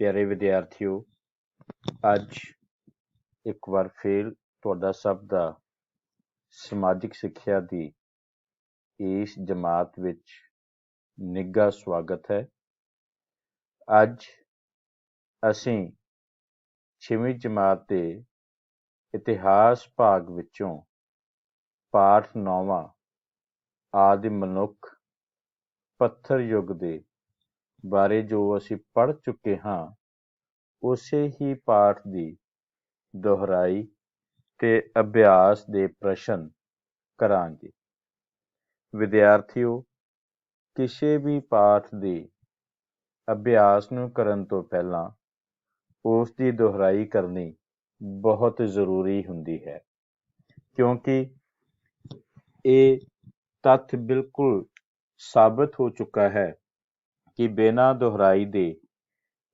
ਪਿਆਰੇ ਵਿਦਿਆਰਥੀਓ, ਅੱਜ ਇੱਕ ਵਾਰ ਫਿਰ ਤੁਹਾਡਾ ਸਭ ਦਾ ਸਮਾਜਿਕ ਸਿੱਖਿਆ ਦੀ ਇਸ ਜਮਾਤ ਵਿੱਚ ਨਿੱਘਾ ਸਵਾਗਤ ਹੈ। ਅੱਜ ਅਸੀਂ 6ਵੀਂ ਜਮਾਤ ਦੇ ਇਤਿਹਾਸ ਭਾਗ ਵਿੱਚੋਂ ਪਾਠ 9ਵਾਂ ਆਦਿ ਮਨੁੱਖ ਪੱਥਰ ਯੁੱਗ ਦੇ ਬਾਰੇ ਜੋ ਅਸੀਂ ਪੜ੍ਹ ਚੁੱਕੇ ਹਾਂ, ਉਸੇ ਹੀ ਪਾਠ ਦੀ ਦੁਹਰਾਈ ਤੇ ਅਭਿਆਸ ਦੇ ਪ੍ਰਸ਼ਨ ਕਰਾਂਗੇ। ਵਿਦਿਆਰਥੀਓ, ਕਿਸੇ ਵੀ ਪਾਠ ਦੇ ਅਭਿਆਸ ਨੂੰ ਕਰਨ ਤੋਂ ਪਹਿਲਾਂ ਉਸ ਦੀ ਦੁਹਰਾਈ ਕਰਨੀ ਬਹੁਤ ਜ਼ਰੂਰੀ ਹੁੰਦੀ ਹੈ, ਕਿਉਂਕਿ ਇਹ ਤੱਥ ਬਿਲਕੁਲ ਸਾਬਤ ਹੋ ਚੁੱਕਾ ਹੈ ਕਿ ਬਿਨਾਂ ਦੁਹਰਾਈ ਦੇ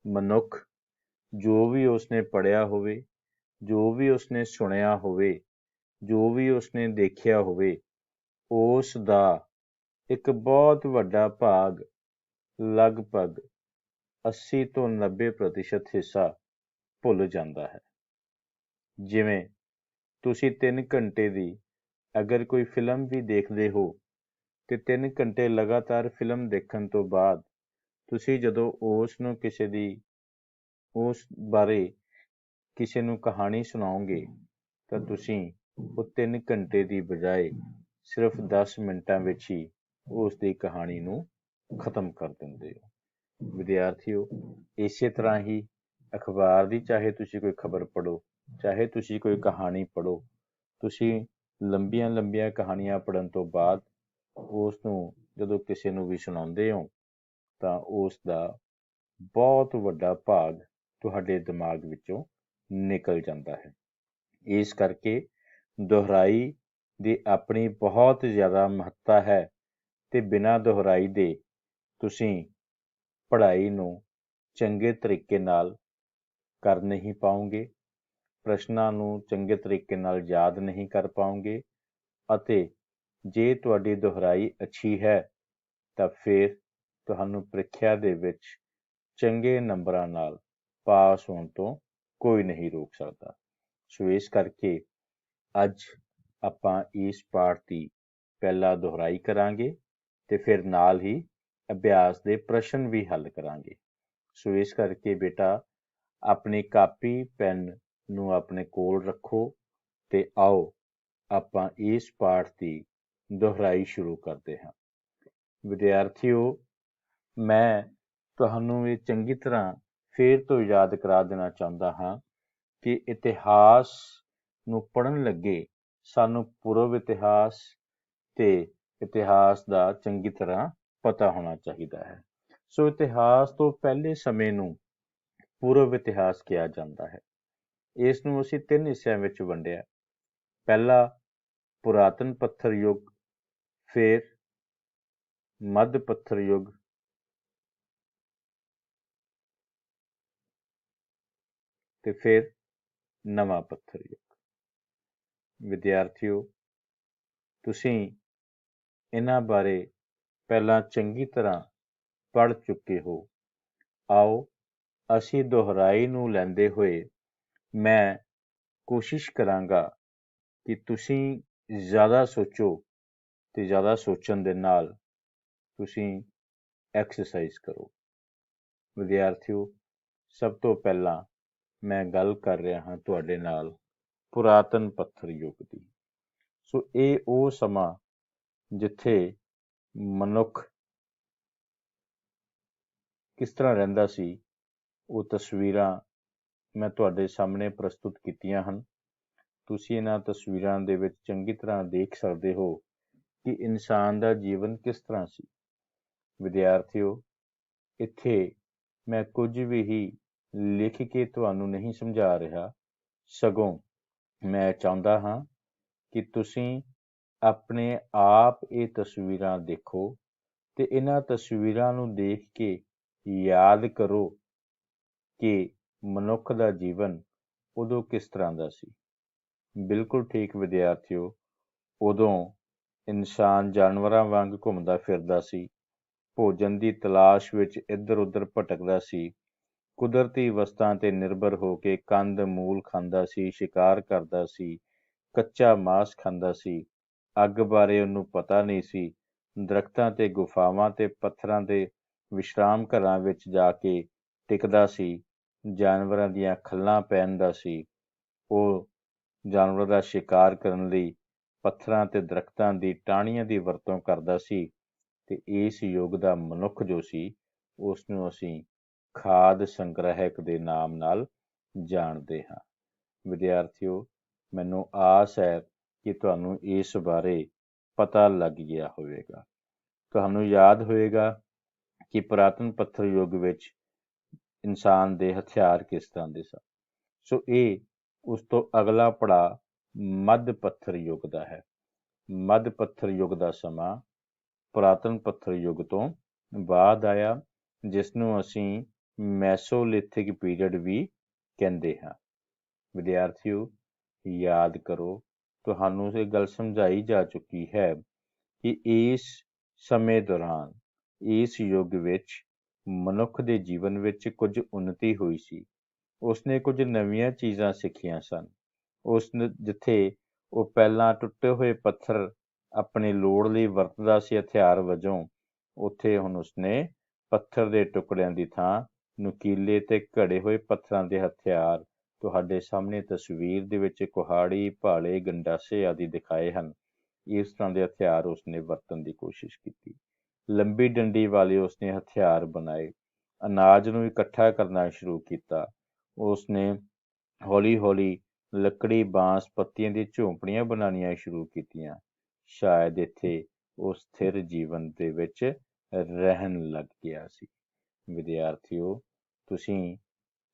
ਮਨੁੱਖ ਜੋ ਵੀ ਉਸਨੇ ਪੜ੍ਹਿਆ ਹੋਵੇ, ਜੋ ਵੀ ਉਸਨੇ ਸੁਣਿਆ ਹੋਵੇ, ਜੋ ਵੀ ਉਸਨੇ ਦੇਖਿਆ ਹੋਵੇ, ਉਸ ਦਾ ਇੱਕ ਬਹੁਤ ਵੱਡਾ ਭਾਗ, ਲਗਭਗ 80 ਤੋਂ 90% ਹਿੱਸਾ ਭੁੱਲ ਜਾਂਦਾ ਹੈ। ਜਿਵੇਂ ਤੁਸੀਂ 3 ਘੰਟੇ ਦੀ ਅਗਰ ਕੋਈ ਫਿਲਮ ਵੀ ਦੇਖਦੇ ਹੋ ਤੇ 3 ਘੰਟੇ ਲਗਾਤਾਰ ਫਿਲਮ ਦੇਖਣ ਤੋਂ ਬਾਅਦ ਤੁਸੀਂ ਜਦੋਂ ਉਸ ਨੂੰ ਉਸ ਬਾਰੇ ਕਿਸੇ ਨੂੰ ਕਹਾਣੀ ਸੁਣਾਓਗੇ ਤਾਂ ਤੁਸੀਂ ਉਹ 3 ਘੰਟੇ ਦੀ ਬਜਾਏ ਸਿਰਫ 10 ਮਿੰਟਾਂ ਵਿੱਚ ਹੀ ਉਸ ਦੀ ਕਹਾਣੀ ਨੂੰ ਖਤਮ ਕਰ ਦਿੰਦੇ ਹੋ। ਵਿਦਿਆਰਥੀਓ, ਇਸੇ ਤਰ੍ਹਾਂ ਹੀ ਅਖਬਾਰ ਦੀ ਚਾਹੇ ਤੁਸੀਂ ਕੋਈ ਖਬਰ ਪੜ੍ਹੋ, ਚਾਹੇ ਤੁਸੀਂ ਕੋਈ ਕਹਾਣੀ ਪੜ੍ਹੋ, ਤੁਸੀਂ ਲੰਬੀਆਂ ਲੰਬੀਆਂ ਕਹਾਣੀਆਂ ਪੜ੍ਹਨ ਤੋਂ ਬਾਅਦ ਉਸ ਨੂੰ ਜਦੋਂ ਕਿਸੇ ਨੂੰ ਵੀ ਸੁਣਾਉਂਦੇ ਹੋ ਤਾਂ ਉਸ ਦਾ ਬਹੁਤ ਵੱਡਾ ਭਾਗ ਤੁਹਾਡੇ ਦਿਮਾਗ ਵਿੱਚੋਂ ਨਿਕਲ ਜਾਂਦਾ ਹੈ। ਇਸ ਕਰਕੇ ਦੁਹਰਾਈ ਦੀ ਆਪਣੀ ਬਹੁਤ ਜ਼ਿਆਦਾ ਮਹੱਤਤਾ ਹੈ ਤੇ ਬਿਨਾਂ ਦੁਹਰਾਈ ਦੇ ਤੁਸੀਂ ਪੜ੍ਹਾਈ ਨੂੰ ਚੰਗੇ ਤਰੀਕੇ ਨਾਲ ਕਰ ਨਹੀਂ ਪਾਓਗੇ, ਪ੍ਰਸ਼ਨਾਂ ਨੂੰ ਚੰਗੇ ਤਰੀਕੇ ਨਾਲ ਯਾਦ ਨਹੀਂ ਕਰ ਪਾਓਗੇ ਅਤੇ ਜੇ ਤੁਹਾਡੀ ਦੁਹਰਾਈ ਅੱਛੀ ਹੈ ਤਾਂ ਫਿਰ ਤੁਹਾਨੂੰ ਪ੍ਰੀਖਿਆ ਦੇ ਵਿੱਚ ਚੰਗੇ ਨੰਬਰਾਂ ਨਾਲ ਪਾਸ ਹੋਣ ਤੋਂ ਕੋਈ ਨਹੀਂ ਰੋਕ ਸਕਦਾ। ਸੋ ਇਸ ਕਰਕੇ ਅੱਜ ਆਪਾਂ ਇਸ ਪਾਠ ਦੀ ਪਹਿਲਾਂ ਦੁਹਰਾਈ ਕਰਾਂਗੇ ਤੇ ਫਿਰ ਨਾਲ ਹੀ ਅਭਿਆਸ ਦੇ ਪ੍ਰਸ਼ਨ ਵੀ ਹੱਲ ਕਰਾਂਗੇ। ਸੋ ਇਸ ਕਰਕੇ ਬੇਟਾ ਆਪਣੀ ਕਾਪੀ ਪੈਨ ਨੂੰ ਆਪਣੇ ਕੋਲ ਰੱਖੋ ਤੇ ਆਓ ਆਪਾਂ ਇਸ ਪਾਠ ਦੀ ਦੁਹਰਾਈ ਸ਼ੁਰੂ ਕਰਦੇ ਹਾਂ। ਵਿਦਿਆਰਥੀਓ, ਮੈਂ ਤੁਹਾਨੂੰ ਇਹ ਚੰਗੀ ਤਰ੍ਹਾਂ ਫਿਰ ਤੋਂ ਯਾਦ ਕਰਾ ਦੇਣਾ ਚਾਹੁੰਦਾ ਹਾਂ ਕਿ ਇਤਿਹਾਸ ਨੂੰ ਪੜ੍ਹਨ ਲੱਗੇ ਸਾਨੂੰ ਪੂਰਵ ਇਤਿਹਾਸ ਤੇ ਇਤਿਹਾਸ ਦਾ ਚੰਗੀ ਤਰ੍ਹਾਂ ਪਤਾ ਹੋਣਾ ਚਾਹੀਦਾ ਹੈ। ਸੋ ਇਤਿਹਾਸ ਤੋਂ ਪਹਿਲੇ ਸਮੇਂ ਨੂੰ ਪੂਰਵ ਇਤਿਹਾਸ ਕਿਹਾ ਜਾਂਦਾ ਹੈ। ਇਸ ਨੂੰ ਅਸੀਂ 3 ਹਿੱਸਿਆਂ ਵਿੱਚ ਵੰਡਿਆ। ਪਹਿਲਾ ਪੁਰਾਤਨ ਪੱਥਰ ਯੁੱਗ, ਫਿਰ ਮੱਧ ਪੱਥਰ ਯੁੱਗ ਤੇ ਫਿਰ ਨਵਾਂ ਪੱਥਰ ਯੁੱਗ। ਵਿਦਿਆਰਥੀਓ, ਤੁਸੀਂ ਇਹਨਾਂ ਬਾਰੇ ਪਹਿਲਾਂ ਚੰਗੀ ਤਰ੍ਹਾਂ ਪੜ੍ਹ ਚੁੱਕੇ ਹੋ। ਆਓ ਅਸੀਂ ਦੁਹਰਾਈ ਨੂੰ ਲੈਂਦੇ ਹੋਏ ਮੈਂ ਕੋਸ਼ਿਸ਼ ਕਰਾਂਗਾ ਕਿ ਤੁਸੀਂ ਜ਼ਿਆਦਾ ਸੋਚੋ ਤੇ ਜ਼ਿਆਦਾ ਸੋਚਣ ਦੇ ਨਾਲ ਤੁਸੀਂ ਐਕਸਰਸਾਈਜ਼ ਕਰੋ। ਵਿਦਿਆਰਥੀਓ, ਸਭ ਤੋਂ ਪਹਿਲਾਂ ਮੈਂ ਗੱਲ ਕਰ ਰਿਹਾ ਹਾਂ ਤੁਹਾਡੇ ਨਾਲ ਪੁਰਾਤਨ ਪੱਥਰ ਯੁੱਗ ਦੀ। ਸੋ ਇਹ ਉਹ ਸਮਾਂ ਜਿੱਥੇ ਮਨੁੱਖ ਕਿਸ ਤਰ੍ਹਾਂ ਰਹਿੰਦਾ ਸੀ, ਉਹ ਤਸਵੀਰਾਂ ਮੈਂ ਤੁਹਾਡੇ ਸਾਹਮਣੇ ਪ੍ਰਸਤੁਤ ਕੀਤੀਆਂ ਹਨ। ਤੁਸੀਂ ਇਹਨਾਂ ਤਸਵੀਰਾਂ ਦੇ ਵਿੱਚ ਚੰਗੀ ਤਰ੍ਹਾਂ ਦੇਖ ਸਕਦੇ ਹੋ ਕਿ ਇਨਸਾਨ ਦਾ ਜੀਵਨ ਕਿਸ ਤਰ੍ਹਾਂ ਸੀ। ਵਿਦਿਆਰਥੀਓ, ਇੱਥੇ ਮੈਂ ਕੁਝ ਵੀ ਲਿਖ ਕੇ ਤੁਹਾਨੂੰ ਨਹੀਂ ਸਮਝਾ ਰਿਹਾ, ਸਗੋਂ ਮੈਂ ਚਾਹੁੰਦਾ ਹਾਂ ਕਿ ਤੁਸੀਂ ਆਪਣੇ ਆਪ ਇਹ ਤਸਵੀਰਾਂ ਦੇਖੋ ਤੇ ਇਹਨਾਂ ਤਸਵੀਰਾਂ ਨੂੰ ਦੇਖ ਕੇ ਯਾਦ ਕਰੋ ਕਿ ਮਨੁੱਖ ਦਾ ਜੀਵਨ ਉਦੋਂ ਕਿਸ ਤਰ੍ਹਾਂ ਦਾ ਸੀ। ਬਿਲਕੁਲ ਠੀਕ ਵਿਦਿਆਰਥੀਓ, ਉਦੋਂ ਇਨਸਾਨ ਜਾਨਵਰਾਂ ਵਾਂਗ ਘੁੰਮਦਾ ਫਿਰਦਾ ਸੀ, ਭੋਜਨ ਦੀ ਤਲਾਸ਼ ਵਿੱਚ ਇੱਧਰ ਉੱਧਰ ਭਟਕਦਾ ਸੀ ਕੁਦਰਤੀ ਵਸਤਾਂ ਤੇ ਨਿਰਭਰ ਹੋ ਕੇ ਕੰਦ ਮੂਲ ਖਾਂਦਾ ਸੀ, ਸ਼ਿਕਾਰ ਕਰਦਾ ਸੀ, ਕੱਚਾ ਮਾਸ ਖਾਂਦਾ ਸੀ। ਅੱਗ ਬਾਰੇ ਉਹਨੂੰ ਪਤਾ ਨਹੀਂ ਸੀ। ਦਰਖਤਾਂ ਤੇ ਗੁਫਾਵਾਂ ਤੇ ਪੱਥਰਾਂ ਦੇ ਵਿਸ਼ਰਾਮ ਘਰਾਂ ਵਿੱਚ ਜਾ ਕੇ ਟਿਕਦਾ ਸੀ। ਜਾਨਵਰਾਂ ਦੀਆਂ ਖੱਲਾਂ ਪਹਿਨਦਾ ਸੀ। ਉਹ ਜਾਨਵਰਾਂ ਦਾ ਸ਼ਿਕਾਰ ਕਰਨ ਲਈ ਪੱਥਰਾਂ ਤੇ ਦਰਖਤਾਂ ਦੀ ਟਾਹਣੀਆਂ ਦੀ ਵਰਤੋਂ ਕਰਦਾ ਸੀ। ਤੇ ਇਸ ਯੁੱਗ ਦਾ ਮਨੁੱਖ ਜੋ ਸੀ, ਉਸ ਨੂੰ ਅਸੀਂ ਖਾਦ ਸੰਗ੍ਰਹਿਕ ਦੇ ਨਾਮ ਨਾਲ ਜਾਣਦੇ ਹਾਂ। ਵਿਦਿਆਰਥੀਓ, ਮੈਨੂੰ ਆਸ ਹੈ ਕਿ ਤੁਹਾਨੂੰ ਇਸ ਬਾਰੇ ਪਤਾ ਲੱਗ ਗਿਆ ਹੋਵੇਗਾ। ਤੁਹਾਨੂੰ ਯਾਦ ਹੋਵੇਗਾ ਕਿ ਪੁਰਾਤਨ ਪੱਥਰ ਯੁੱਗ ਵਿੱਚ ਇਨਸਾਨ ਦੇ ਹਥਿਆਰ ਕਿਸ ਤਰ੍ਹਾਂ ਦੇ ਸਨ। ਸੋ ਇਹ ਉਸ ਤੋਂ ਅਗਲਾ ਪੜਾਅ ਮੱਧ ਪੱਥਰ ਯੁੱਗ ਦਾ ਹੈ। ਮੱਧ ਪੱਥਰ ਯੁੱਗ ਦਾ ਸਮਾਂ ਪੁਰਾਤਨ ਪੱਥਰ ਯੁੱਗ ਤੋਂ ਬਾਅਦ ਆਇਆ, ਜਿਸ ਨੂੰ ਅਸੀਂ ਮੈਸੋਲਿਥਿਕ ਪੀਰੀਅਡ ਵੀ ਕਹਿੰਦੇ ਹਾਂ। ਵਿਦਿਆਰਥੀਓ, ਯਾਦ ਕਰੋ, ਤੁਹਾਨੂੰ ਇਹ ਗੱਲ ਸਮਝਾਈ ਜਾ ਚੁੱਕੀ ਹੈ ਕਿ ਇਸ ਸਮੇਂ ਦੌਰਾਨ, ਇਸ ਯੁੱਗ ਵਿੱਚ ਮਨੁੱਖ ਦੇ ਜੀਵਨ ਵਿੱਚ ਕੁਝ ਉੱਨਤੀ ਹੋਈ ਸੀ। ਉਸਨੇ ਕੁਝ ਨਵੀਆਂ ਚੀਜ਼ਾਂ ਸਿੱਖੀਆਂ ਸਨ। ਜਿੱਥੇ ਉਹ ਪਹਿਲਾਂ ਟੁੱਟੇ ਹੋਏ ਪੱਥਰ ਆਪਣੀ ਲੋੜ ਲਈ ਵਰਤਦਾ ਸੀ ਹਥਿਆਰ ਵਜੋਂ, ਉੱਥੇ ਹੁਣ ਉਸਨੇ ਪੱਥਰ ਦੇ ਟੁਕੜਿਆਂ ਦੀ ਥਾਂ ਨੁਕੀਲੇ ਤੇ ਘੜੇ ਹੋਏ ਪੱਥਰਾਂ ਦੇ ਹਥਿਆਰ ਤੁਹਾਡੇ ਸਾਹਮਣੇ ਤਸਵੀਰ ਦੇ ਵਿੱਚ ਕੁਹਾੜੀ, ਭਾਲੇ, ਗੰਡਾਸੇ ਆਦਿ ਦਿਖਾਏ ਹਨ। ਇਸ ਤਰ੍ਹਾਂ ਦੇ ਹਥਿਆਰ ਉਸਨੇ ਵਰਤਣ ਦੀ ਕੋਸ਼ਿਸ਼ ਕੀਤੀ। ਲੰਬੀ ਡੰਡੀ ਵਾਲੇ ਉਸਨੇ ਹਥਿਆਰ ਬਣਾਏ। ਅਨਾਜ ਨੂੰ ਇਕੱਠਾ ਕਰਨਾ ਸ਼ੁਰੂ ਕੀਤਾ। ਉਸਨੇ ਹੌਲੀ ਹੌਲੀ ਲੱਕੜੀ, ਬਾਂਸ, ਪੱਤੀਆਂ ਦੀਆਂ ਝੌਂਪੜੀਆਂ ਬਣਾਉਣੀਆਂ ਸ਼ੁਰੂ ਕੀਤੀਆਂ। ਸ਼ਾਇਦ ਇੱਥੇ ਉਹ ਸਥਿਰ ਜੀਵਨ ਦੇ ਵਿੱਚ ਰਹਿਣ ਲੱਗ ਗਿਆ ਸੀ। ਵਿਦਿਆਰਥੀਓ, ਤੁਸੀਂ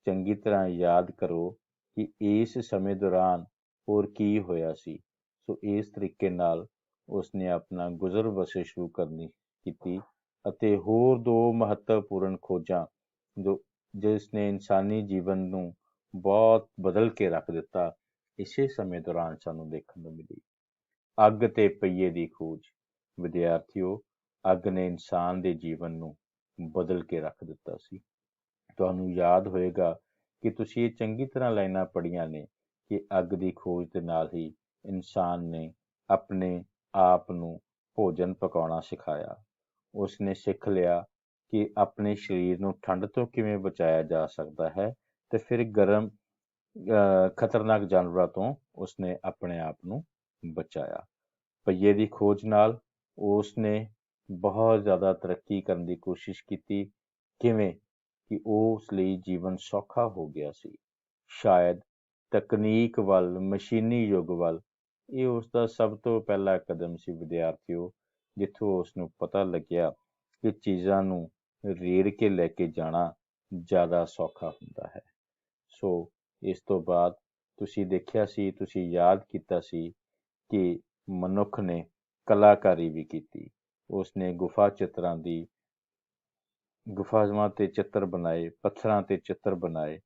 ਚੰਗੀ ਤਰ੍ਹਾਂ ਯਾਦ ਕਰੋ ਕਿ ਇਸ ਸਮੇਂ ਦੌਰਾਨ ਹੋਰ ਕੀ ਹੋਇਆ ਸੀ। ਸੋ ਇਸ ਤਰੀਕੇ ਨਾਲ ਉਸਨੇ ਆਪਣਾ ਗੁਜ਼ਰ ਬਸਰ ਸ਼ੁਰੂ ਕਰਨੀ ਕੀਤੀ ਅਤੇ ਹੋਰ ਦੋ ਮਹੱਤਵਪੂਰਨ ਖੋਜਾਂ ਜਿਸ ਨੇ ਇਨਸਾਨੀ ਜੀਵਨ ਨੂੰ ਬਹੁਤ ਬਦਲ ਕੇ ਰੱਖ ਦਿੱਤਾ, ਇਸੇ ਸਮੇਂ ਦੌਰਾਨ ਸਾਨੂੰ ਦੇਖਣ ਨੂੰ ਮਿਲੀ। ਅੱਗ ਤੇ ਪਹੀਏ ਦੀ ਖੋਜ। ਵਿਦਿਆਰਥੀਓ, ਅੱਗ ਨੇ ਇਨਸਾਨ ਦੇ ਜੀਵਨ ਨੂੰ ਬਦਲ ਕੇ ਰੱਖ ਦਿੱਤਾ ਸੀ। ਤੁਹਾਨੂੰ ਯਾਦ ਹੋਵੇਗਾ ਕਿ ਤੁਸੀਂ ਇਹ ਚੰਗੀ ਤਰ੍ਹਾਂ ਲਾਈਨਾਂ ਪੜ੍ਹੀਆਂ ਨੇ ਕਿ ਅੱਗ ਦੀ ਖੋਜ ਦੇ ਨਾਲ ਹੀ ਇਨਸਾਨ ਨੇ ਆਪਣੇ ਆਪ ਨੂੰ ਭੋਜਨ ਪਕਾਉਣਾ ਸਿਖਾਇਆ। ਉਸਨੇ ਸਿੱਖ ਲਿਆ ਕਿ ਆਪਣੇ ਸਰੀਰ ਨੂੰ ਠੰਡ ਤੋਂ ਕਿਵੇਂ ਬਚਾਇਆ ਜਾ ਸਕਦਾ ਹੈ, ਤੇ ਫਿਰ ਗਰਮ ਖਤਰਨਾਕ ਜਾਨਵਰਾਂ ਤੋਂ ਉਸਨੇ ਆਪਣੇ ਆਪ ਨੂੰ ਬਚਾਇਆ। ਪਹੀਏ ਦੀ ਖੋਜ ਨਾਲ ਉਸਨੇ ਬਹੁਤ ਜ਼ਿਆਦਾ ਤਰੱਕੀ ਕਰਨ ਦੀ ਕੋਸ਼ਿਸ਼ ਕੀਤੀ। ਕਿਵੇਂ ਕਿ ਉਸ ਲਈ ਜੀਵਨ ਸੌਖਾ ਹੋ ਗਿਆ ਸੀ। ਸ਼ਾਇਦ ਤਕਨੀਕ ਵੱਲ, ਮਸ਼ੀਨੀ ਯੁੱਗ ਵੱਲ, ਇਹ ਉਸਦਾ ਸਭ ਤੋਂ ਪਹਿਲਾ ਕਦਮ ਸੀ। ਵਿਦਿਆਰਥੀਓ, ਜਿੱਥੋਂ ਉਸਨੂੰ ਪਤਾ ਲੱਗਿਆ ਕਿ ਚੀਜ਼ਾਂ ਨੂੰ ਰੇੜ ਕੇ ਲੈ ਕੇ ਜਾਣਾ ਜ਼ਿਆਦਾ ਸੌਖਾ ਹੁੰਦਾ ਹੈ। ਸੋ ਇਸ ਤੋਂ ਬਾਅਦ ਤੁਸੀਂ ਦੇਖਿਆ ਸੀ, ਤੁਸੀਂ ਯਾਦ ਕੀਤਾ ਸੀ ਕਿ ਮਨੁੱਖ ਨੇ ਕਲਾਕਾਰੀ ਵੀ ਕੀਤੀ। ਉਸਨੇ ਗੁਫਾਵਾਂ ਤੇ ਚਿੱਤਰ ਬਣਾਏ, ਪੱਥਰਾਂ ਤੇ ਚਿੱਤਰ ਬਣਾਏ।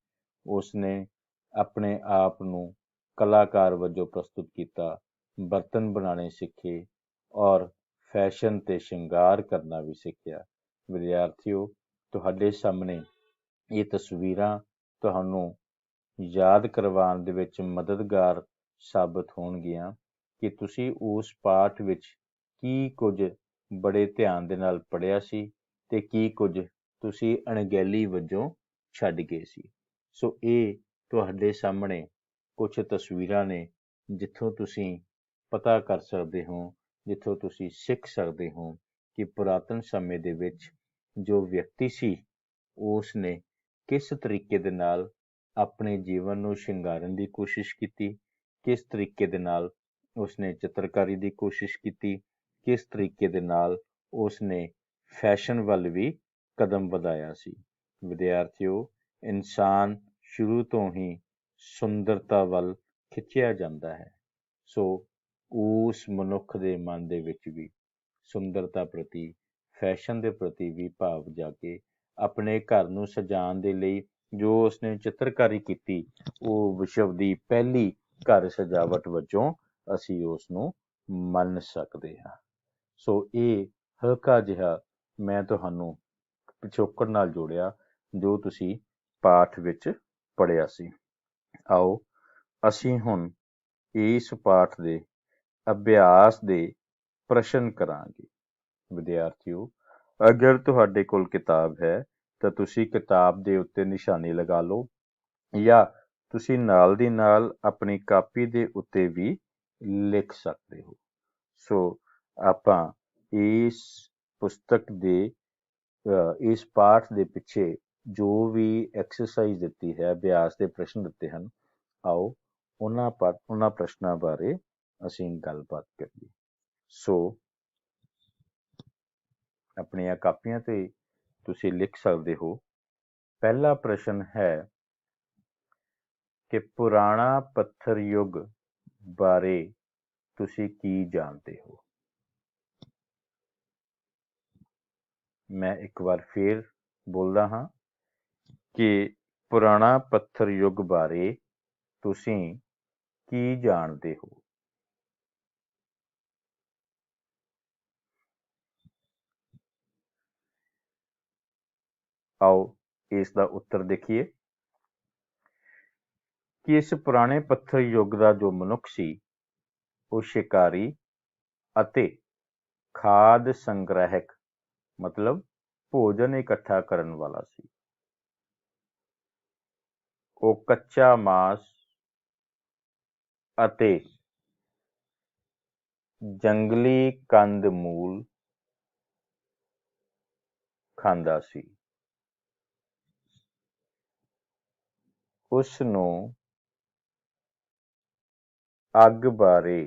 ਉਸਨੇ ਆਪਣੇ ਆਪ ਨੂੰ ਕਲਾਕਾਰ ਵਜੋਂ ਪ੍ਰਸਤੁਤ ਕੀਤਾ, ਬਰਤਨ ਬਣਾਉਣੇ ਸਿੱਖੇ ਔਰ ਫੈਸ਼ਨ ਤੇ ਸ਼ਿੰਗਾਰ ਕਰਨਾ ਵੀ ਸਿੱਖਿਆ। ਵਿਦਿਆਰਥੀਓ, ਤੁਹਾਡੇ ਸਾਹਮਣੇ ਇਹ ਤਸਵੀਰਾਂ ਤੁਹਾਨੂੰ ਯਾਦ ਕਰਵਾਉਣ ਦੇ ਵਿੱਚ ਮਦਦਗਾਰ ਸਾਬਤ ਹੋਣਗੀਆਂ ਕਿ ਤੁਸੀਂ ਉਸ ਪਾਠ ਵਿੱਚ ਕੀ ਕੁਝ ਬੜੇ ਧਿਆਨ ਦੇ ਨਾਲ ਪੜ੍ਹਿਆ ਸੀ ਤੇ ਕੀ ਕੁਝ ਤੁਸੀਂ ਅਣਗਹਿਲੀ ਵਜੋਂ ਛੱਡ ਗਏ ਸੀ। ਸੋ ਇਹ ਤੁਹਾਡੇ ਸਾਹਮਣੇ ਕੁਝ ਤਸਵੀਰਾਂ ਨੇ, ਜਿੱਥੋਂ ਤੁਸੀਂ ਪਤਾ ਕਰ ਸਕਦੇ ਹੋ, ਜਿੱਥੋਂ ਤੁਸੀਂ ਸਿੱਖ ਸਕਦੇ ਹੋ ਕਿ ਪੁਰਾਤਨ ਸਮੇਂ ਦੇ ਵਿੱਚ ਜੋ ਵਿਅਕਤੀ ਸੀ, ਉਸ ਨੇ ਕਿਸ ਤਰੀਕੇ ਦੇ ਨਾਲ ਆਪਣੇ ਜੀਵਨ ਨੂੰ ਸ਼ਿੰਗਾਰਨ ਦੀ ਕੋਸ਼ਿਸ਼ ਕੀਤੀ, ਕਿਸ ਤਰੀਕੇ ਦੇ ਨਾਲ ਉਸਨੇ ਚਿੱਤਰਕਾਰੀ ਦੀ ਕੋਸ਼ਿਸ਼ ਕੀਤੀ, ਕਿਸ ਤਰੀਕੇ ਦੇ ਨਾਲ ਉਸਨੇ ਫੈਸ਼ਨ ਵੱਲ ਵੀ ਕਦਮ ਵਧਾਇਆ ਸੀ। ਵਿਦਿਆਰਥੀਓ, ਇਨਸਾਨ ਸ਼ੁਰੂ ਤੋਂ ਹੀ ਸੁੰਦਰਤਾ ਵੱਲ ਖਿੱਚਿਆ ਜਾਂਦਾ ਹੈ। ਸੋ ਉਸ ਮਨੁੱਖ ਦੇ ਮਨ ਦੇ ਵਿੱਚ ਵੀ ਸੁੰਦਰਤਾ ਪ੍ਰਤੀ, ਫੈਸ਼ਨ ਦੇ ਪ੍ਰਤੀ ਵੀ ਭਾਵ ਜਾਗੇ। ਆਪਣੇ ਘਰ ਨੂੰ ਸਜਾਉਣ ਦੇ ਲਈ ਜੋ ਉਸਨੇ ਚਿੱਤਰਕਾਰੀ ਕੀਤੀ, ਉਹ ਵਿਸ਼ਵ ਦੀ ਪਹਿਲੀ ਘਰ ਸਜਾਵਟ ਵਜੋਂ ਅਸੀਂ ਉਸ ਨੂੰ ਮੰਨ ਸਕਦੇ ਹਾਂ। ਸੋ ਇਹ ਹਲਕਾ ਜਿਹਾ ਮੈਂ ਤੁਹਾਨੂੰ ਪਿਛੋਕੜ ਨਾਲ ਜੋੜਿਆ, ਜੋ ਤੁਸੀਂ ਪਾਠ ਵਿੱਚ ਪੜ੍ਹਿਆ ਸੀ। ਆਓ ਅਸੀਂ ਹੁਣ ਇਸ ਪਾਠ ਦੇ ਅਭਿਆਸ ਦੇ ਪ੍ਰਸ਼ਨ ਕਰਾਂਗੇ। ਵਿਦਿਆਰਥੀਓ, ਅਗਰ ਤੁਹਾਡੇ ਕੋਲ ਕਿਤਾਬ ਹੈ ਤਾਂ ਤੁਸੀਂ ਕਿਤਾਬ ਦੇ ਉੱਤੇ ਨਿਸ਼ਾਨੀ ਲਗਾ ਲਓ, ਜਾਂ ਤੁਸੀਂ ਨਾਲ ਦੀ ਨਾਲ ਆਪਣੀ ਕਾਪੀ ਦੇ ਉੱਤੇ ਵੀ ਲਿਖ ਸਕਦੇ ਹੋ। ਸੋ ਆਪਾਂ ਇਸ ਪੁਸਤਕ ਦੇ ਇਸ ਪਾਠ ਦੇ ਪਿੱਛੇ ਜੋ ਵੀ ਐਕਸਰਸਾਈਜ਼ ਦਿੱਤੀ ਹੈ, ਅਭਿਆਸ ਦੇ ਪ੍ਰਸ਼ਨ ਦਿੱਤੇ ਹਨ, ਆਓ ਉਹਨਾਂ ਪ੍ਰਸ਼ਨਾਂ ਬਾਰੇ ਅਸੀਂ ਗੱਲਬਾਤ ਕਰੀਏ। ਸੋ ਆਪਣੀਆਂ ਕਾਪੀਆਂ ਤੇ ਤੁਸੀਂ ਲਿਖ ਸਕਦੇ ਹੋ। ਪਹਿਲਾ ਪ੍ਰਸ਼ਨ ਹੈ ਕਿ ਪੁਰਾਣਾ ਪੱਥਰ ਯੁੱਗ ਬਾਰੇ ਤੁਸੀਂ ਕੀ ਜਾਣਦੇ ਹੋ? ਮੈਂ ਇੱਕ ਵਾਰ ਫੇਰ ਬੋਲਦਾ ਹਾਂ ਕਿ ਪੁਰਾਣਾ ਪੱਥਰ ਯੁੱਗ ਬਾਰੇ ਤੁਸੀਂ ਕੀ ਜਾਣਦੇ ਹੋ? ਆਓ ਇਸ ਦਾ ਉੱਤਰ ਦੇਖੀਏ ਕਿ ਇਸ ਪੁਰਾਣੇ ਪੱਥਰ ਯੁੱਗ ਦਾ ਜੋ ਮਨੁੱਖ ਸੀ, ਉਹ ਸ਼ਿਕਾਰੀ ਅਤੇ ਖਾਦ ਸੰਗ੍ਰਹਿਕ ਮਤਲਬ ਭੋਜਨ ਇਕੱਠਾ ਕਰਨ ਵਾਲਾ ਸੀ। ਉਹ ਕੱਚਾ ਮਾंस ਅਤੇ ਜੰਗਲੀ ਕੰਦ ਮੂਲ ਖਾਂਦਾ ਸੀ। ਉਸ ਨੂੰ ਅੱਗ ਬਾਰੇ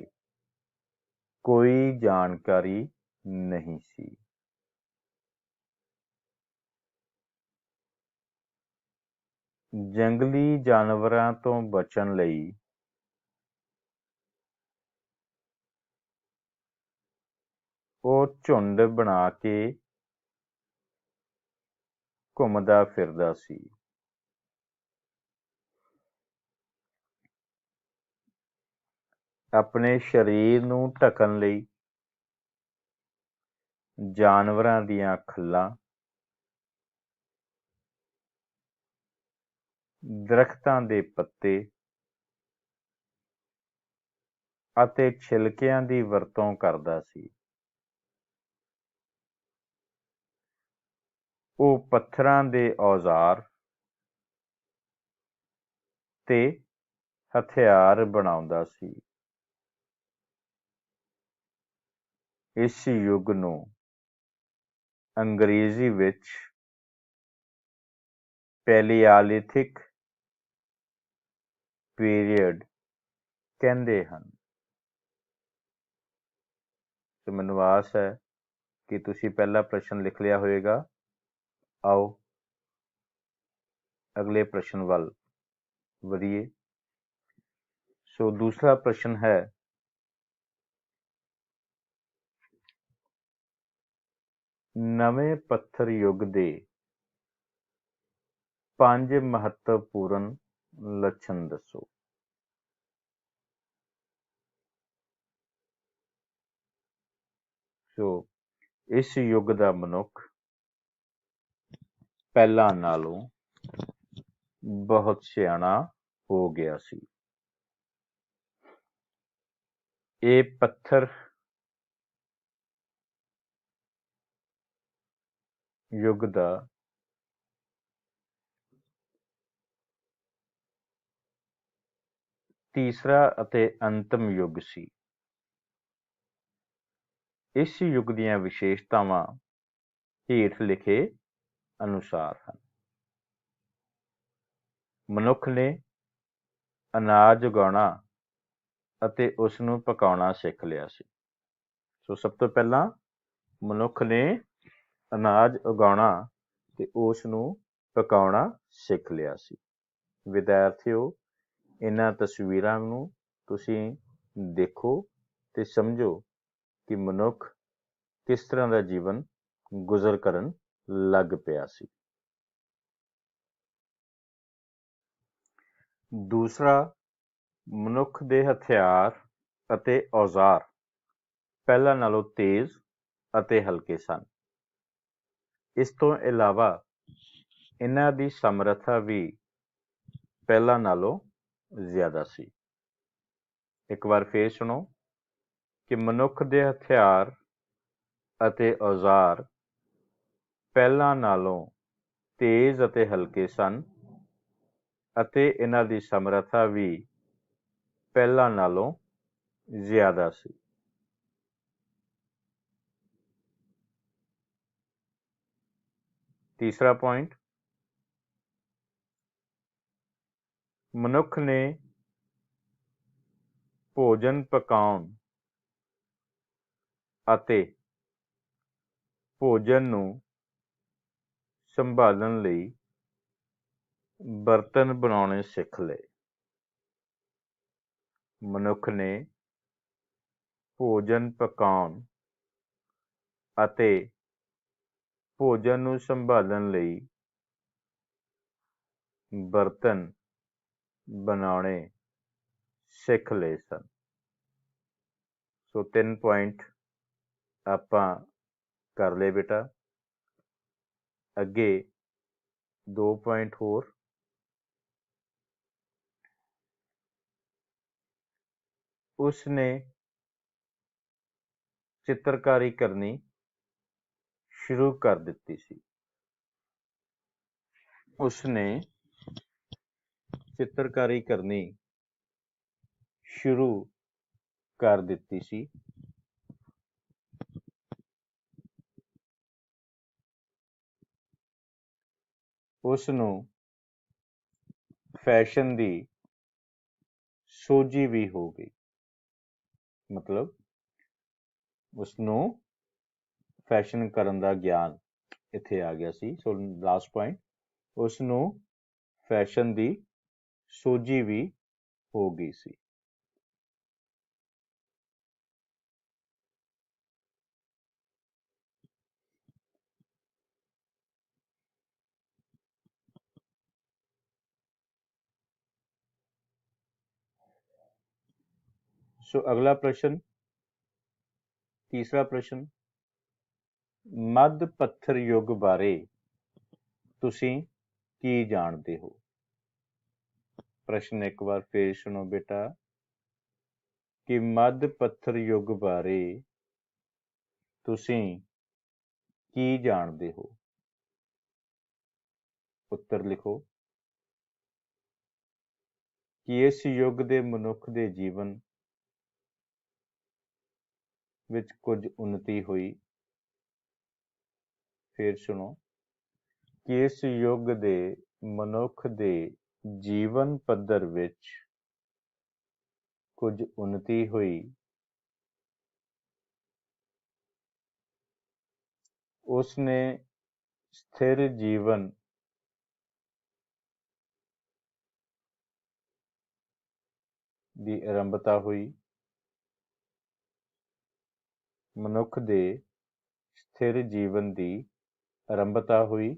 ਕੋਈ ਜਾਣਕਾਰੀ ਨਹੀਂ ਸੀ। ਜੰਗਲੀ ਜਾਨਵਰਾਂ ਤੋਂ ਬਚਣ ਲਈ ਉਹ ਝੁੰਡ ਬਣਾ ਕੇ ਘੁੰਮਦਾ ਫਿਰਦਾ ਸੀ। ਆਪਣੇ ਸਰੀਰ ਨੂੰ ਢਕਣ ਲਈ ਜਾਨਵਰਾਂ ਦੀਆਂ ਖੱਲਾਂ, ਦਰਖਤਾਂ ਦੇ ਪੱਤੇ ਅਤੇ ਛਿਲਕਿਆਂ ਦੀ ਵਰਤੋਂ ਕਰਦਾ ਸੀ। ਉਹ ਪੱਥਰਾਂ ਦੇ ਔਜ਼ਾਰ ਤੇ ਹਥਿਆਰ ਬਣਾਉਂਦਾ ਸੀ। ਇਸ ਯੁੱਗ ਨੂੰ ਅੰਗਰੇਜ਼ੀ ਵਿੱਚ ਪੈਲੀਆਲਿਥਿਕ ਪੀਰੀਅਡ ਕਹਿੰਦੇ ਹਨ। ਤੇ ਮੈਨੂੰ ਆਸ ਹੈ ਕਿ ਤੁਸੀਂ ਪਹਿਲਾ ਪ੍ਰਸ਼ਨ ਲਿਖ ਲਿਆ ਹੋਵੇਗਾ। ਆਓ ਅਗਲੇ ਪ੍ਰਸ਼ਨ ਵੱਲ ਵਧੀਏ। ਸੋ ਦੂਸਰਾ ਪ੍ਰਸ਼ਨ ਹੈ, ਨਵੇਂ ਪੱਥਰ ਯੁੱਗ ਦੇ 5 ਮਹੱਤਵਪੂਰਨ ਲੱਛਣ ਦੱਸੋ। ਸੋ ਇਸ ਯੁੱਗ ਦਾ ਮਨੁੱਖ ਪਹਿਲਾਂ ਨਾਲੋਂ ਬਹੁਤ ਸਿਆਣਾ ਹੋ ਗਿਆ ਸੀ। ਇਹ ਪੱਥਰ ਯੁੱਗ ਦਾ ਤੀਸਰਾ ਅਤੇ ਅੰਤਮ ਯੁੱਗ ਸੀ। ਇਸ ਯੁੱਗ ਦੀਆਂ ਵਿਸ਼ੇਸ਼ਤਾਵਾਂ ਹੇਠ ਲਿਖੇ ਅਨੁਸਾਰ ਹਨ। ਮਨੁੱਖ ਨੇ ਅਨਾਜ ਉਗਾਉਣਾ ਅਤੇ ਉਸ ਨੂੰ ਪਕਾਉਣਾ ਸਿੱਖ ਲਿਆ ਸੀ। ਸੋ ਸਭ ਤੋਂ ਪਹਿਲਾਂ ਮਨੁੱਖ ਨੇ ਅਨਾਜ ਉਗਾਉਣਾ ਤੇ ਉਸ ਨੂੰ ਪਕਾਉਣਾ ਸਿੱਖ ਲਿਆ ਸੀ। ਵਿਦਿਆਰਥੀਓ, ਇਹਨਾਂ ਤਸਵੀਰਾਂ ਨੂੰ ਤੁਸੀਂ ਦੇਖੋ ਤੇ ਸਮਝੋ ਕਿ ਮਨੁੱਖ ਕਿਸ ਤਰ੍ਹਾਂ ਦਾ ਜੀਵਨ ਗੁਜ਼ਰ ਕਰਨ ਲੱਗ ਪਿਆ ਸੀ। ਦੂਸਰਾ, ਮਨੁੱਖ ਦੇ ਹਥਿਆਰ ਅਤੇ ਔਜ਼ਾਰ ਪਹਿਲਾਂ ਨਾਲੋਂ ਤੇਜ਼ ਅਤੇ ਹਲਕੇ ਸਨ। ਇਸ ਤੋਂ ਇਲਾਵਾ ਇਹਨਾਂ ਦੀ ਸਮਰੱਥਾ ਵੀ ਪਹਿਲਾਂ ਨਾਲੋਂ ਜ਼ਿਆਦਾ ਸੀ। ਇੱਕ ਵਾਰ ਫੇਰ ਸੁਣੋ ਕਿ ਮਨੁੱਖ ਦੇ ਹਥਿਆਰ ਅਤੇ ਔਜ਼ਾਰ ਪਹਿਲਾਂ ਨਾਲੋਂ ਤੇਜ਼ ਅਤੇ ਹਲਕੇ ਸਨ ਅਤੇ ਇਹਨਾਂ ਦੀ ਸਮਰੱਥਾ ਵੀ ਪਹਿਲਾਂ ਨਾਲੋਂ ਜ਼ਿਆਦਾ ਸੀ। ਤੀਸਰਾ ਪੁਆਇੰਟ, ਮਨੁੱਖ ਨੇ ਭੋਜਨ ਪਕਾਉਣ ਅਤੇ ਭੋਜਨ ਨੂੰ ਸੰਭਾਲਣ ਲਈ ਬਰਤਨ ਬਣਾਉਣੇ ਸਿੱਖ ਲਏ। ਮਨੁੱਖ ਨੇ ਭੋਜਨ ਪਕਾਉਣ ਅਤੇ ਭੋਜਨ ਨੂੰ ਸੰਭਾਲਣ ਲਈ ਬਰਤਨ ਬਣਾਉਣੇ ਸਿੱਖ ਲਏ ਸਨ। ਸੋ 3 ਪੁਆਇੰਟ ਆਪਾਂ ਕਰ ਲਏ ਬੇਟਾ। ਅੱਗੇ 2 ਪੁਆਇੰਟ ਹੋਰ। ਉਸ ਨੇ ਚਿੱਤਰਕਾਰੀ ਕਰਨੀ ਸ਼ੁਰੂ ਕਰ ਦਿੱਤੀ ਸੀ। ਉਸ ਨੇ ਚਿੱਤਰਕਾਰੀ ਕਰਨੀ ਸ਼ੁਰੂ ਕਰ ਦਿੱਤੀ ਸੀ। ਉਸ ਨੂੰ ਫੈਸ਼ਨ ਦੀ ਸੋਝੀ ਵੀ ਹੋ ਗਈ। ਮਤਲਬ ਉਸ ਨੂੰ ਫੈਸ਼ਨ ਕਰਨ ਦਾ ਗਿਆਨ ਇੱਥੇ ਆ ਗਿਆ ਸੀ। ਸੋ ਲਾਸਟ ਪੁਆਇੰਟ, ਉਸ ਨੂੰ ਫੈਸ਼ਨ ਦੀ ਸੋਝੀ ਵੀ ਹੋ ਗਈ ਸੀ। ਸੋ ਅਗਲਾ ਪ੍ਰਸ਼ਨ, ਤੀਸਰਾ ਪ੍ਰਸ਼ਨ, ਮੱਧ ਪੱਥਰ ਯੁੱਗ ਬਾਰੇ ਤੁਸੀਂ ਕੀ ਜਾਣਦੇ ਹੋ? ਪ੍ਰਸ਼ਨ ਇੱਕ ਵਾਰ ਫੇਰ ਸੁਣੋ ਬੇਟਾ ਕਿ ਮੱਧ ਪੱਥਰ ਯੁੱਗ ਬਾਰੇ ਤੁਸੀਂ ਕੀ ਜਾਣਦੇ ਹੋ? ਉੱਤਰ ਲਿਖੋ ਕਿ ਇਸ ਯੁੱਗ ਦੇ ਮਨੁੱਖ ਦੇ ਜੀਵਨ ਵਿੱਚ ਕੁਝ ਉੱਨਤੀ ਹੋਈ। ਫਿਰ ਸੁਣੋ ਕਿ ਇਸ ਯੁੱਗ ਦੇ ਮਨੁੱਖ ਦੇ ਜੀਵਨ ਪੱਧਰ ਵਿੱਚ ਕੁਝ ਉੱਨਤੀ ਹੋਈ। ਉਸ ਨੇ ਸਥਿਰ ਜੀਵਨ ਦੀ ਆਰੰਭਤਾ ਹੋਈ। ਮਨੁੱਖ ਦੇ ਸਥਿਰ ਜੀਵਨ ਦੀ ਆਰੰਭਤਾ ਹੋਈ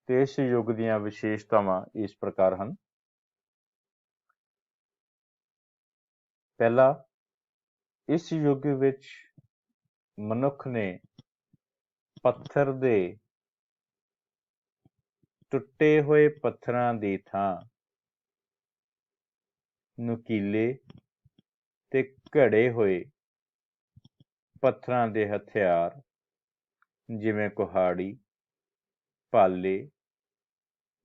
ਤੇ ਇਸ ਯੁੱਗ ਦੀਆਂ ਵਿਸ਼ੇਸ਼ਤਾਵਾਂ ਇਸ ਪ੍ਰਕਾਰ ਹਨ। ਪਹਿਲਾ, ਇਸ ਯੁੱਗ ਵਿੱਚ ਮਨੁੱਖ ਨੇ ਪੱਥਰ ਦੇ ਟੁੱਟੇ ਹੋਏ ਪੱਥਰਾਂ ਦੀ ਥਾਂ ਨੁਕੀਲੇ ਤੇ ਘੜੇ ਹੋਏ ਪੱਥਰਾਂ ਦੇ ਹਥਿਆਰ ਜਿਵੇਂ ਕੁਹਾੜੀ, ਭਾਲੇ,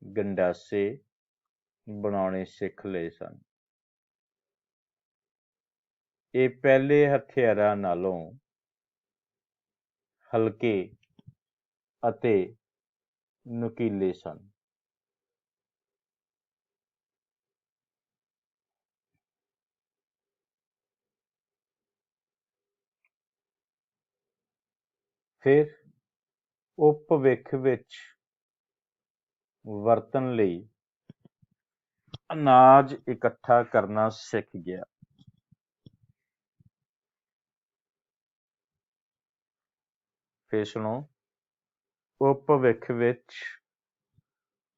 ਗੰਡਾਸੇ ਬਣਾਉਣੇ ਸਿੱਖ ਲਏ ਸਨ। ਇਹ ਪਹਿਲੇ ਹਥਿਆਰਾਂ ਨਾਲੋਂ ਹਲਕੇ ਅਤੇ ਨੁਕੀਲੇ ਸਨ। ਫਿਰ ਉਹ ਭਵਿੱਖ ਵਿੱਚ ਵਰਤਣ ਲਈ ਅਨਾਜ ਇਕੱਠਾ ਕਰਨਾ ਸਿੱਖ ਗਿਆ। ਫਿਰ ਸੁਣੋ, ਉਹ ਭਵਿੱਖ ਵਿੱਚ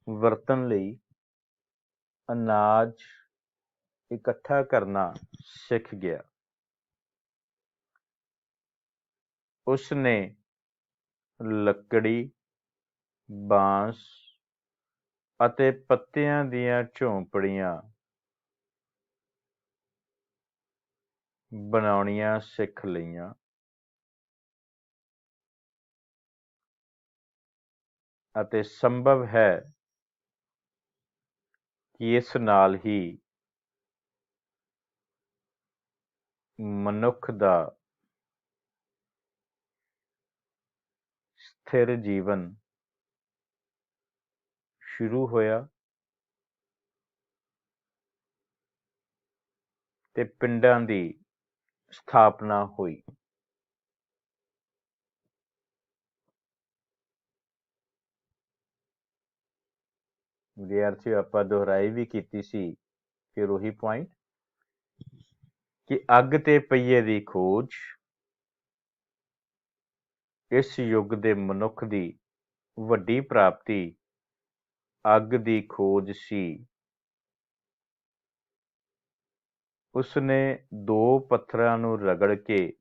ਵਰਤਣ ਲਈ ਅਨਾਜ ਇਕੱਠਾ ਕਰਨਾ ਸਿੱਖ ਗਿਆ। ਉਸ ਨੇ ਲੱਕੜੀ ਬਾਂਸ ਅਤੇ ਪੱਤਿਆਂ ਦੀਆਂ ਝੌਂਪੜੀਆਂ ਬਣਾਉਣੀਆਂ ਸਿੱਖ ਲਈਆਂ। ਅਤੇ ਸੰਭਵ ਹੈ ਕਿ ਇਸ ਨਾਲ ਹੀ ਮਨੁੱਖ ਦਾ ਸਥਿਰ ਜੀਵਨ ਸ਼ੁਰੂ ਹੋਇਆ ਤੇ ਪਿੰਡਾਂ ਦੀ ਸਥਾਪਨਾ ਹੋਈ। ਵਿਦਿਆਰਥੀਓ, ਆਪਾਂ ਦੁਹਰਾਈ ਵੀ ਕੀਤੀ ਸੀ ਫਿਰ ਉਹੀ ਪੁਆਇੰਟ ਕਿ ਅੱਗ ਤੇ ਪਹੀਏ ਦੀ ਖੋਜ ਇਸ ਯੁੱਗ ਦੇ ਮਨੁੱਖ ਦੀ ਵੱਡੀ ਪ੍ਰਾਪਤੀ ਅੱਗ ਦੀ ਖੋਜ ਸੀ। ਉਸਨੇ ਦੋ ਪੱਥਰਾਂ ਨੂੰ ਰਗੜ ਕੇ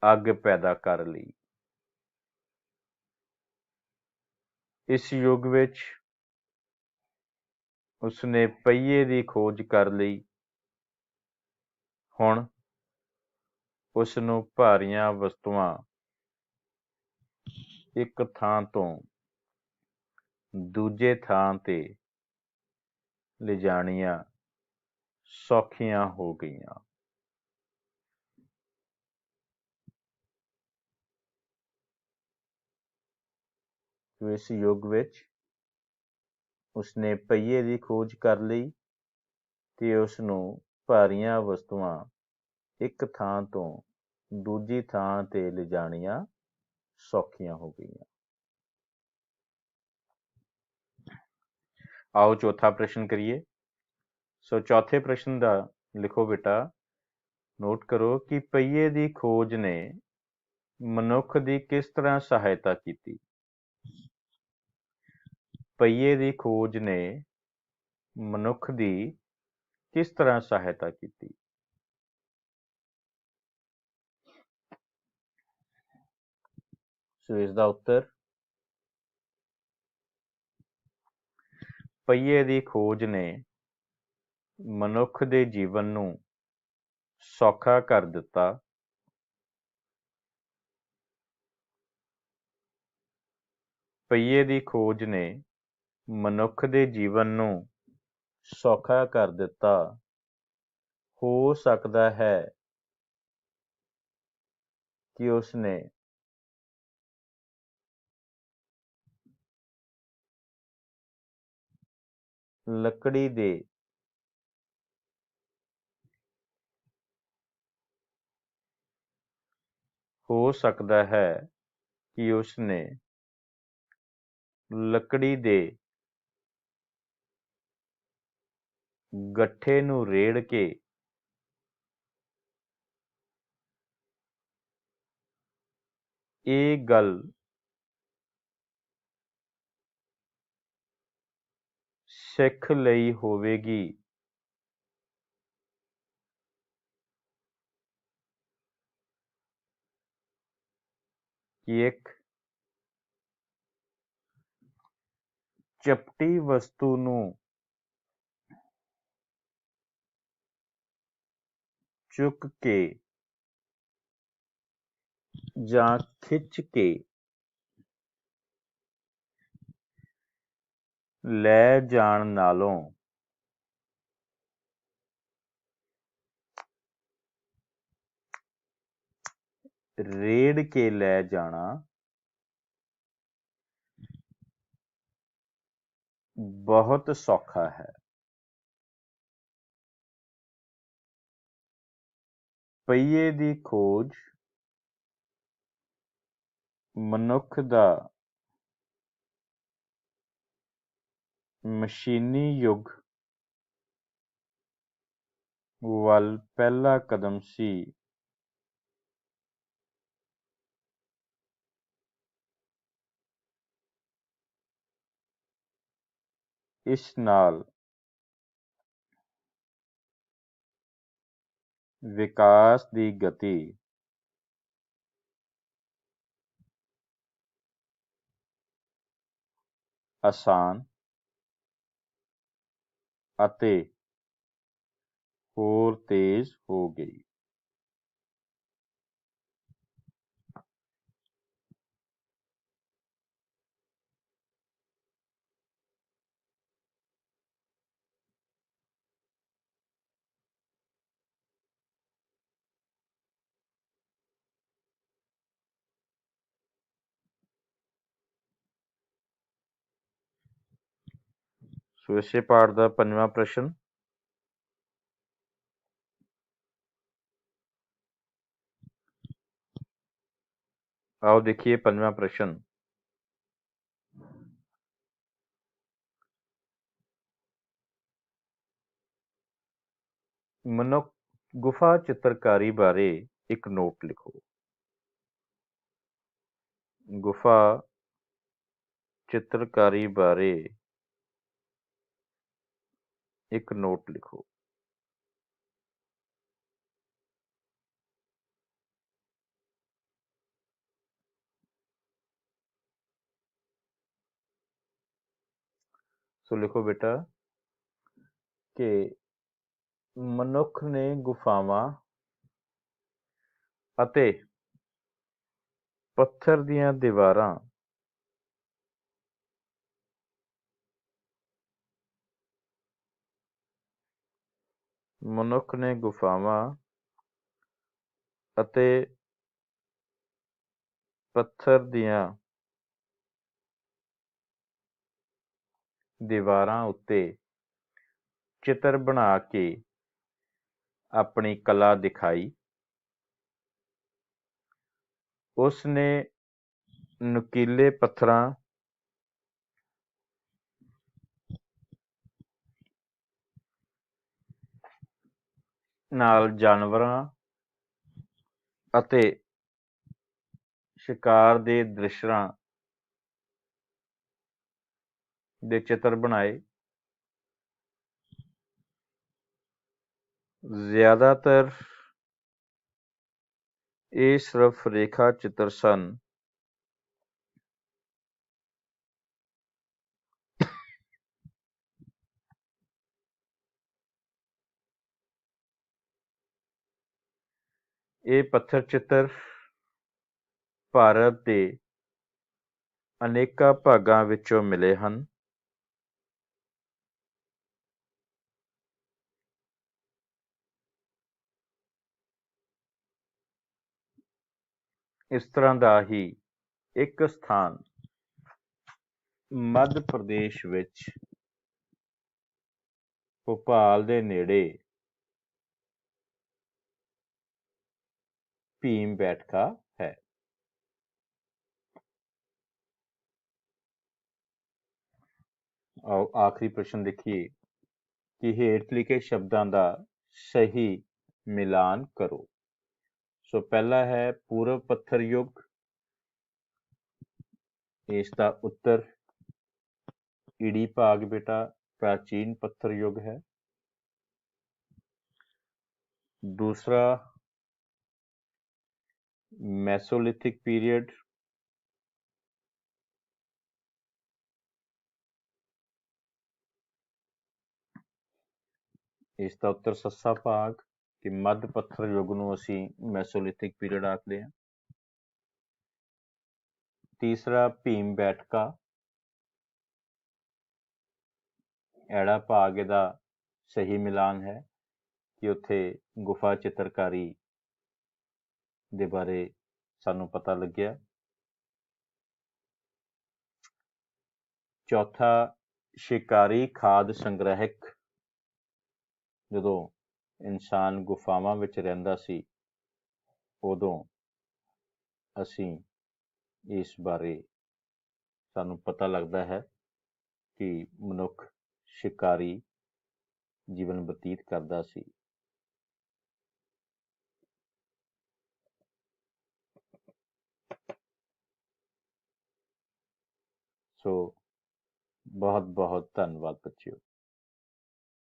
ਅੱਗ ਪੈਦਾ ਕਰ ਲਈ। ਇਸ ਯੁੱਗ ਵਿੱਚ ਉਸਨੇ ਪਹੀਏ ਦੀ ਖੋਜ ਕਰ ਲਈ। ਹੁਣ ਉਸ ਨੂੰ ਭਾਰੀਆਂ ਵਸਤੂਆਂ ਇੱਕ ਥਾਂ ਤੋਂ ਦੂਜੇ ਥਾਂ ਤੇ ਲਿਜਾਣੀਆਂ ਸੌਖੀਆਂ ਹੋ ਗਈਆਂ। ਇਸ ਯੁੱਗ ਵਿੱਚ ਉਸਨੇ ਪਹੀਏ ਦੀ ਖੋਜ ਕਰ ਲਈ ਤੇ ਉਸ ਨੂੰ ਭਾਰੀਆਂ ਵਸਤੂਆਂ ਇੱਕ ਥਾਂ ਤੋਂ ਦੂਜੀ ਥਾਂ ਤੇ ਲਿਜਾਣੀਆਂ ਸੌਖੀਆਂ ਹੋ ਗਈਆਂ। ਆਓ ਚੌਥਾ ਪ੍ਰਸ਼ਨ ਕਰੀਏ। ਸੋ ਚੌਥੇ ਪ੍ਰਸ਼ਨ ਦਾ ਲਿਖੋ ਬੇਟਾ, ਨੋਟ ਕਰੋ ਕਿ ਪਹੀਏ ਦੀ ਖੋਜ ਨੇ ਮਨੁੱਖ ਦੀ ਕਿਸ ਤਰ੍ਹਾਂ ਸਹਾਇਤਾ ਕੀਤੀ। ਪਹੀਏ ਦੀ ਖੋਜ ਨੇ ਮਨੁੱਖ ਦੀ ਕਿਸ ਤਰ੍ਹਾਂ ਸਹਾਇਤਾ ਕੀਤੀ। ਸੋ ਇਸ ਦਾ ਉੱਤਰ ਪਹੀਏ ਦੀ ਖੋਜ ਨੇ ਮਨੁੱਖ ਦੇ ਜੀਵਨ ਨੂੰ ਸੌਖਾ ਕਰ ਦਿੱਤਾ। ਪਹੀਏ ਦੀ ਖੋਜ ਨੇ ਮਨੁੱਖ ਦੇ ਜੀਵਨ ਨੂੰ ਸੌਖਾ ਕਰ ਦਿੱਤਾ। ਹੋ ਸਕਦਾ ਹੈ ਕਿ ਉਸਨੇ ਲੱਕੜੀ ਦੇ ਗੱਠੇ ਨੂੰ ਰੇੜ ਕੇ ਇਹ ਗੱਲ ਸਿੱਖ ਲਈ ਹੋਵੇਗੀ ਕਿ ਇੱਕ ਚਪਟੀ ਵਸਤੂ ਨੂੰ ਚੁੱਕ ਕੇ ਜਾਂ ਖਿੱਚ ਕੇ ਲੈ ਜਾਣ ਨਾਲੋਂ ਰੇੜ ਕੇ ਲੈ ਜਾਣਾ ਬਹੁਤ ਸੌਖਾ ਹੈ। ਪਹੀਏ ਦੀ ਖੋਜ ਮਨੁੱਖ ਦਾ ਮਸ਼ੀਨੀ ਯੁੱਗ ਵੱਲ ਪਹਿਲਾ ਕਦਮ ਸੀ। ਇਸ ਨਾਲ ਵਿਕਾਸ ਦੀ ਗਤੀ ਆਸਾਨ ਅਤੇ ਹੋਰ ਤੇਜ਼ ਹੋ ਗਈ। ਸੋ ਇਸੇ ਪਾਠ ਦਾ 5ਵਾਂ ਪ੍ਰਸ਼ਨ। ਆਓ ਦੇਖੀਏ 5ਵਾਂ ਪ੍ਰਸ਼ਨ। ਮਨੁੱਖ ਗੁਫਾ ਚਿੱਤਰਕਾਰੀ ਬਾਰੇ ਇੱਕ ਨੋਟ ਲਿਖੋ। ਗੁਫਾ ਚਿੱਤਰਕਾਰੀ ਬਾਰੇ ਇੱਕ ਨੋਟ ਲਿਖੋ। ਸੋ ਲਿਖੋ ਬੇਟਾ ਕਿ ਮਨੁੱਖ ਨੇ ਗੁਫਾਵਾਂ ਅਤੇ ਪੱਥਰ ਦੀਆਂ ਦੀਵਾਰਾਂ ਮਨੁੱਖ ਨੇ ਗੁਫਾਵਾਂ ਅਤੇ ਪੱਥਰ ਦੀਆਂ ਦੀਵਾਰਾਂ ਉੱਤੇ ਚਿੱਤਰ ਬਣਾ ਕੇ ਆਪਣੀ ਕਲਾ ਦਿਖਾਈ। ਉਸ ਨੇ ਨੁਕੀਲੇ ਪੱਥਰਾਂ ਨਾਲ ਜਾਨਵਰਾਂ ਅਤੇ ਸ਼ਿਕਾਰ ਦੇ ਦ੍ਰਿਸ਼ਾਂ ਦੇ ਚਿੱਤਰ ਬਣਾਏ। ਜ਼ਿਆਦਾਤਰ ਇਹ ਸਿਰਫ ਰੇਖਾ ਚਿੱਤਰ ਸਨ। ਇਹ ਪੱਥਰ ਚਿੱਤਰ ਭਾਰਤ ਦੇ ਅਨੇਕਾਂ ਭਾਗਾਂ ਵਿੱਚੋਂ ਮਿਲੇ ਹਨ। ਇਸ ਤਰ੍ਹਾਂ ਦਾ ਹੀ ਇੱਕ ਸਥਾਨ ਮੱਧ ਪ੍ਰਦੇਸ਼ ਵਿੱਚ ਭੋਪਾਲ ਦੇ ਨੇੜੇ ਭੀਮ ਬੈਠਕਾ ਹੈ। ਆਓ ਆਖਰੀ ਪ੍ਰਸ਼ਨ ਦੇਖੀਏ ਕਿ ਹੇਠ ਲਿਖੇ ਸ਼ਬਦਾਂ ਦਾ ਸਹੀ ਮਿਲਾਨ ਕਰੋ। ਸੋ ਪਹਿਲਾ ਹੈ ਪੂਰਵ ਪੱਥਰ ਯੁੱਗ। ਇਸ ਦਾ ਉੱਤਰ ਈੜੀ ਭਾਗ ਬੇਟਾ ਪ੍ਰਾਚੀਨ ਪੱਥਰ ਯੁੱਗ ਹੈ। ਦੂਸਰਾ ਮੈਸੋਲਿਥਿਕ ਪੀਰੀਅਡ। ਇਸ ਦਾ ਉੱਤਰ ਸੱਸਾ ਭਾਗ ਕਿ ਮੱਧ ਪੱਥਰ ਯੁੱਗ ਨੂੰ ਅਸੀਂ ਮੈਸੋਲਿਥਿਕ ਪੀਰੀਅਡ ਆਖਦੇ ਹਾਂ। ਤੀਸਰਾ ਭੀਮ ਬੈਠਕਾ। ਐੜਾ ਭਾਗ ਇਹਦਾ ਸਹੀ ਮਿਲਾਨ ਹੈ ਕਿ ਉੱਥੇ ਗੁਫਾ ਚਿੱਤਰਕਾਰੀ ਦੇ ਬਾਰੇ ਸਾਨੂੰ ਪਤਾ ਲੱਗਿਆ। ਚੌਥਾ ਸ਼ਿਕਾਰੀ ਖਾਦ ਸੰਗ੍ਰਹਿਕ। ਜਦੋਂ ਇਨਸਾਨ ਗੁਫਾਵਾਂ ਵਿੱਚ ਰਹਿੰਦਾ ਸੀ ਉਦੋਂ ਅਸੀਂ ਇਸ ਬਾਰੇ ਸਾਨੂੰ ਪਤਾ ਲੱਗਦਾ ਹੈ ਕਿ ਮਨੁੱਖ ਸ਼ਿਕਾਰੀ ਜੀਵਨ ਬਤੀਤ ਕਰਦਾ ਸੀ। ਸੋ ਬਹੁਤ ਬਹੁਤ ਧੰਨਵਾਦ ਬੱਚਿਓ।